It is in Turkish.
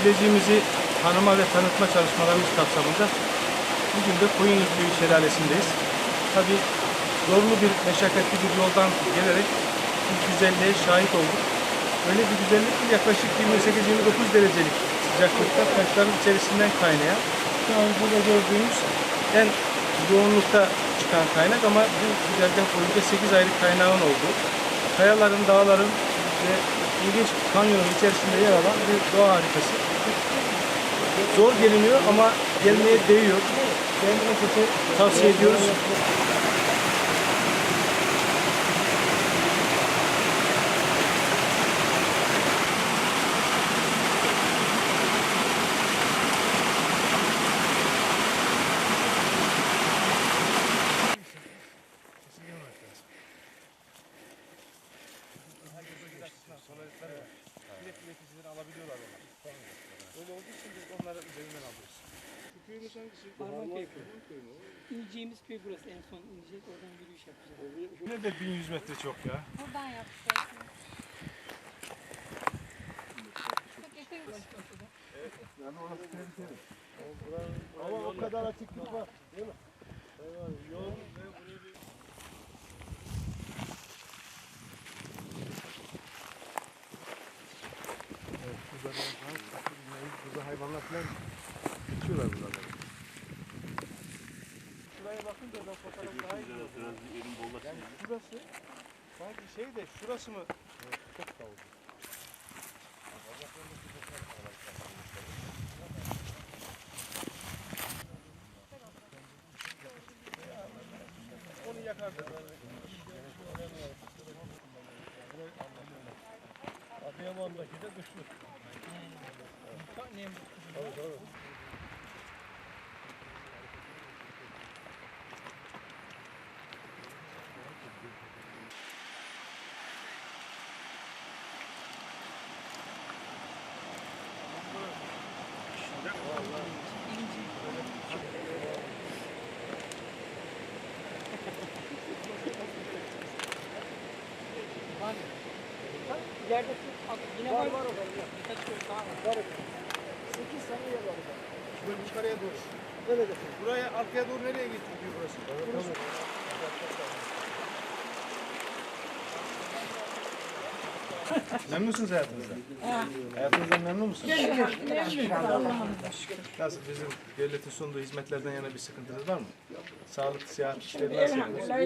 Bilecik'imizi tanıma ve tanıtma çalışmalarımız kapsamında bugün de Koyunlukuyu Şelalesi'ndeyiz. Tabii zorlu bir, meşakkatli bir yoldan gelerek bir güzelliğe şahit olduk. Öyle bir güzellik ki yaklaşık 28-29 derecelik sıcaklıkta taşların içerisinden kaynayan, şu an burada gördüğümüz en yoğunlukta çıkan kaynak ama bu güzergah boyunca 8 ayrı kaynağın olduğu, kayaların, dağların ve ilginç kanyonun içerisinde yer alan bir doğa harikası. Zor geliniyor ama gelmeye değiyor. Kendine tavsiye ediyoruz. Bileticileri alabiliyorlar onlar. Öyle olduğu için biz onları üzerinden alıyoruz. Şu köyümüz hangisi? Harmanköy köyü. İneceğimiz köy burası. En son inecek. Oradan yürüyüş yapacağız. Ne de 1100 metre çok ya. Buradan yapacağız. Çok yakın. Yani orası tehlikeli. Ama o kadar açıklık var. Değil mi? Yol ve buraya bir... Evet, burada hayvanlar falan geçiyorlar buraları. Şuraya bakınca da fotoğraf daha iyi oluyor. Yani şurası, sanki şey de şurası mı? Evet, çok sağ olun. Onu yakardı. Adıyaman'daki de güçlü. Tabii. İleride yine var. Var. Birkaç köy daha var. 8 tane yer var burada. Böyle yukarıya doğru. Evet. Buraya arkaya doğru nereye gidiyor burası? Evet. Memnunsunuz hayatınızdan? Hayatınızdan memnun musunuz? Nasıl bizim devletin sunduğu hizmetlerden yana bir sıkıntınız var mı? Sağlık, sıhhat işleri nasıl yapıyorsunuz?